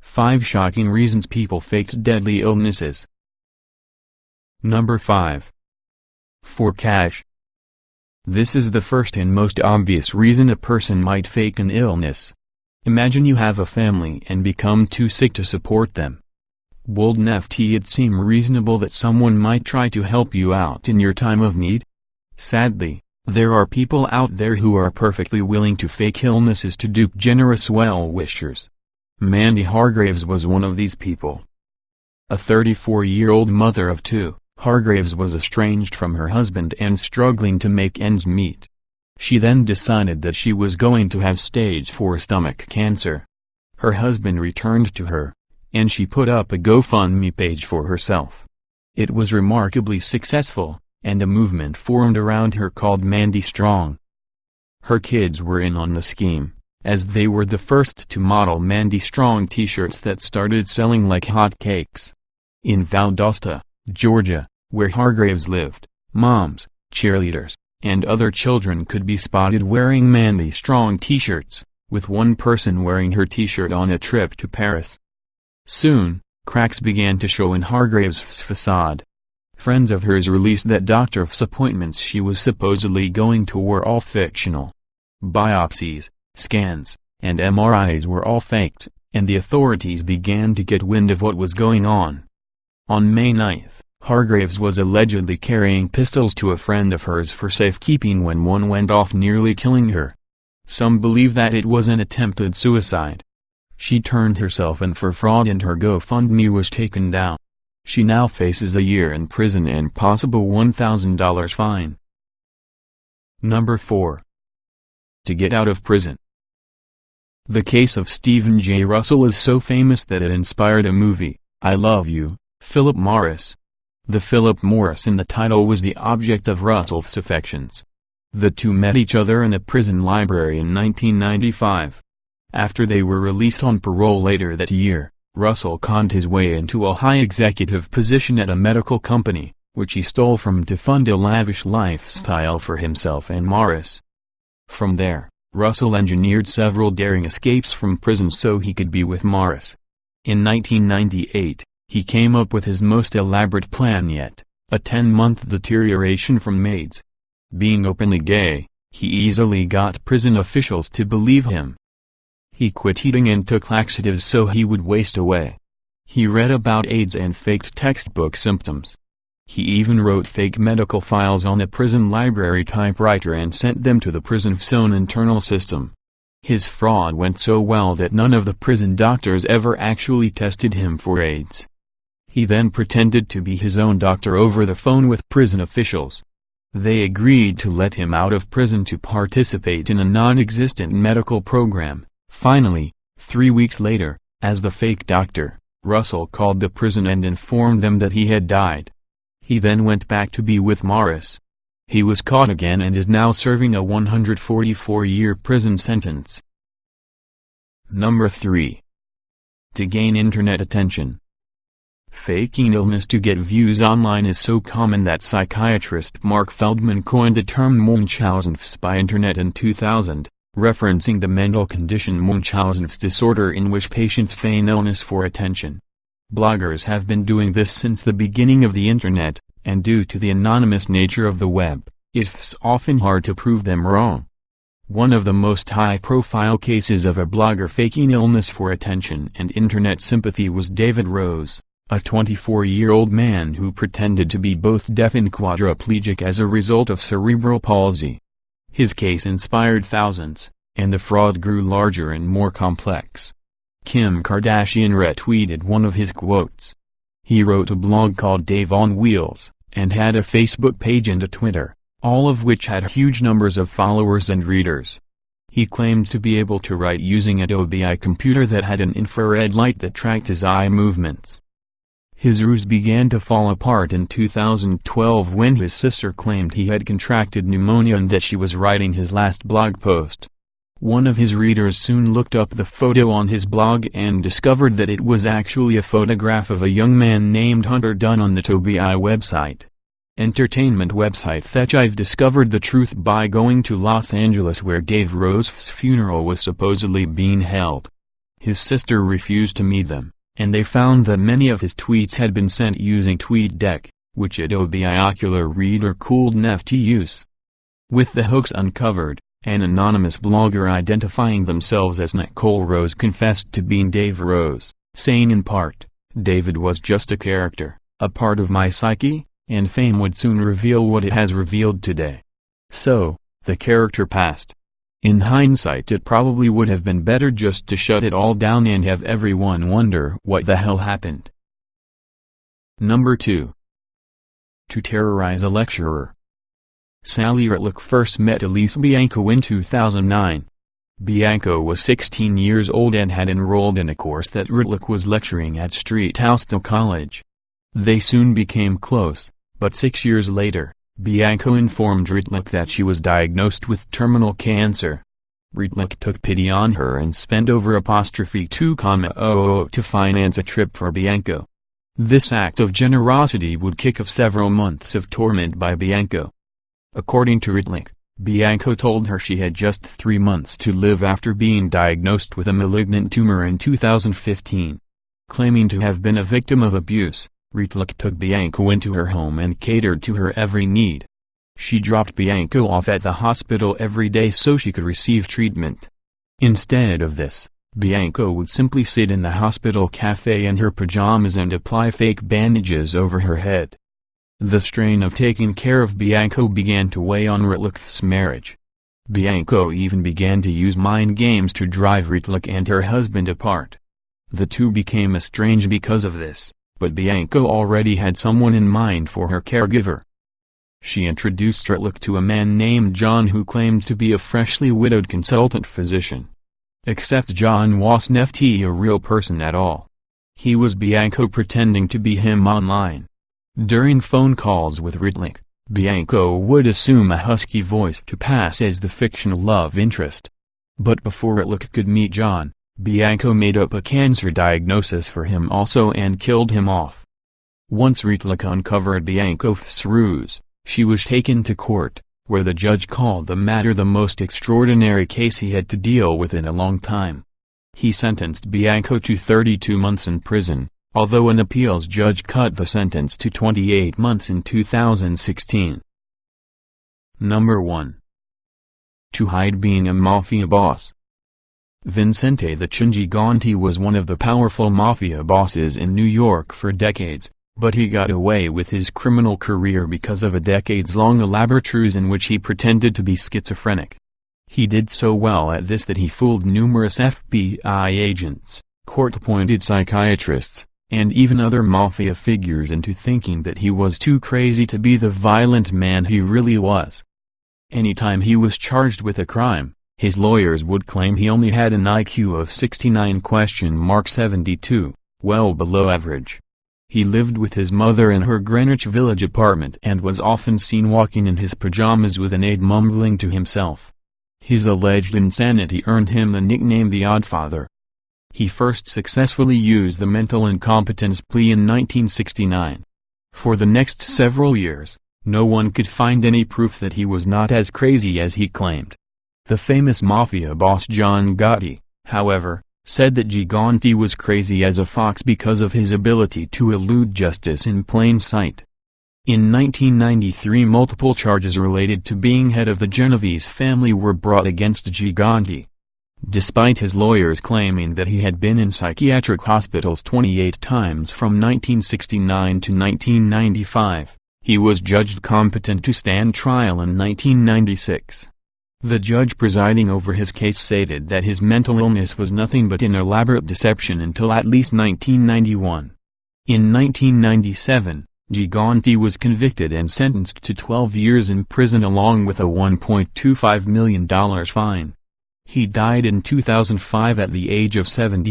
Five shocking reasons people faked deadly illnesses. Number 5. For cash. This is the first and most obvious reason a person might fake an illness. Imagine you have a family and become too sick to support them. Wouldn't it seem reasonable that someone might try to help you out in your time of need? Sadly, there are people out there who are perfectly willing to fake illnesses to dupe generous well-wishers. Mandy Hargraves was one of these people. A 34-year-old mother of two, Hargraves was estranged from her husband and struggling to make ends meet. She then decided that she was going to have stage 4 stomach cancer. Her husband returned to her, and she put up a GoFundMe page for herself. It was remarkably successful, and a movement formed around her called Mandy Strong. Her kids were in on the scheme, as they were the first to model Mandy Strong t-shirts that started selling like hotcakes. In Valdosta, Georgia, where Hargraves lived, moms, cheerleaders, and other children could be spotted wearing Mandy Strong t-shirts, with one person wearing her t-shirt on a trip to Paris. Soon, cracks began to show in Hargraves' facade. Friends of hers released that doctor's appointments she was supposedly going to were all fictional. Biopsies, scans, and MRIs were all faked, and the authorities began to get wind of what was going on. On May 9, Hargraves was allegedly carrying pistols to a friend of hers for safekeeping when one went off, nearly killing her. Some believe that it was an attempted suicide. She turned herself in for fraud and her GoFundMe was taken down. She now faces a year in prison and possible $1,000 fine. Number 4. To get out of prison. The case of Stephen J. Russell is so famous that it inspired a movie, I Love You, Philip Morris. The Philip Morris in the title was the object of Russell's affections. The two met each other in a prison library in 1995. After they were released on parole later that year, Russell conned his way into a high executive position at a medical company, which he stole from to fund a lavish lifestyle for himself and Morris. From there, Russell engineered several daring escapes from prison so he could be with Morris. In 1998, he came up with his most elaborate plan yet, a 10-month deterioration from AIDS. Being openly gay, he easily got prison officials to believe him. He quit eating and took laxatives so he would waste away. He read about AIDS and faked textbook symptoms. He even wrote fake medical files on a prison library typewriter and sent them to the prison's own internal system. His fraud went so well that none of the prison doctors ever actually tested him for AIDS. He then pretended to be his own doctor over the phone with prison officials. They agreed to let him out of prison to participate in a non-existent medical program. Finally, 3 weeks later, as the fake doctor, Russell called the prison and informed them that he had died. He then went back to be with Morris. He was caught again and is now serving a 144-year prison sentence. Number 3. To gain internet attention. Faking illness to get views online is so common that psychiatrist Mark Feldman coined the term Munchausen's by internet in 2000, referencing the mental condition Munchausen's disorder in which patients feign illness for attention. Bloggers have been doing this since the beginning of the internet, and due to the anonymous nature of the web, it's often hard to prove them wrong. One of the most high-profile cases of a blogger faking illness for attention and internet sympathy was David Rose, a 24-year-old man who pretended to be both deaf and quadriplegic as a result of cerebral palsy. His case inspired thousands, and the fraud grew larger and more complex. Kim Kardashian retweeted one of his quotes. He wrote a blog called Dave on Wheels, and had a Facebook page and a Twitter, all of which had huge numbers of followers and readers. He claimed to be able to write using a Adobe computer that had an infrared light that tracked his eye movements. His ruse began to fall apart in 2012 when his sister claimed he had contracted pneumonia and that she was writing his last blog post. One of his readers soon looked up the photo on his blog and discovered that it was actually a photograph of a young man named Hunter Dunn on the Adobe website. entertainment website Fetch. I've discovered the truth by going to Los Angeles where Dave Rose's funeral was supposedly being held. His sister refused to meet them, and they found that many of his tweets had been sent using TweetDeck, which Adobe Binocular Reader cooled NFT use. With the hoax uncovered, an anonymous blogger identifying themselves as Nicole Rose confessed to being Dave Rose, saying in part, "David was just a character, a part of my psyche, and fame would soon reveal what it has revealed today." So, the character passed. In hindsight, it probably would have been better just to shut it all down and have everyone wonder what the hell happened. Number 2. To terrorize a lecturer. Sally Ritlick first met Elise Bianco in 2009. Bianco was 16 years old and had enrolled in a course that Ritlick was lecturing at Streethouse College. They soon became close, but 6 years later, Bianco informed Ritlick that she was diagnosed with terminal cancer. Ritlick took pity on her and spent over $2,000 to finance a trip for Bianco. This act of generosity would kick off several months of torment by Bianco. According to Ritlick, Bianco told her she had just 3 months to live after being diagnosed with a malignant tumor in 2015. Claiming to have been a victim of abuse, Ritlick took Bianco into her home and catered to her every need. She dropped Bianco off at the hospital every day so she could receive treatment. Instead of this, Bianco would simply sit in the hospital cafe in her pajamas and apply fake bandages over her head. The strain of taking care of Bianco began to weigh on Ritlick's marriage. Bianco even began to use mind games to drive Ritlick and her husband apart. The two became estranged because of this, but Bianco already had someone in mind for her caregiver. She introduced Ritlick to a man named John who claimed to be a freshly widowed consultant physician. Except John wasn't a real person at all. He was Bianco pretending to be him online. During phone calls with Ritlick, Bianco would assume a husky voice to pass as the fictional love interest. But before Ritlick could meet John, Bianco made up a cancer diagnosis for him also and killed him off. Once Ritlick uncovered Bianco's ruse, she was taken to court, where the judge called the matter the most extraordinary case he had to deal with in a long time. He sentenced Bianco to 32 months in prison, although an appeals judge cut the sentence to 28 months in 2016. Number 1. To hide being a mafia boss. Vincente the Gigante was one of the powerful mafia bosses in New York for decades, but he got away with his criminal career because of a decades-long elaborate ruse in which he pretended to be schizophrenic. He did so well at this that he fooled numerous FBI agents, court-appointed psychiatrists, and even other mafia figures into thinking that he was too crazy to be the violent man he really was. Anytime he was charged with a crime, his lawyers would claim he only had an IQ of 69?72, well below average. He lived with his mother in her Greenwich Village apartment and was often seen walking in his pajamas with an aide mumbling to himself. His alleged insanity earned him the nickname the Oddfather. He first successfully used the mental incompetence plea in 1969. For the next several years, no one could find any proof that he was not as crazy as he claimed. The famous mafia boss John Gotti, however, said that Gigante was crazy as a fox because of his ability to elude justice in plain sight. In 1993, multiple charges related to being head of the Genovese family were brought against Gigante. Despite his lawyers claiming that he had been in psychiatric hospitals 28 times from 1969 to 1995, he was judged competent to stand trial in 1996. The judge presiding over his case stated that his mental illness was nothing but an elaborate deception until at least 1991. In 1997, Gigante was convicted and sentenced to 12 years in prison along with a $1.25 million fine. He died in 2005 at the age of 70.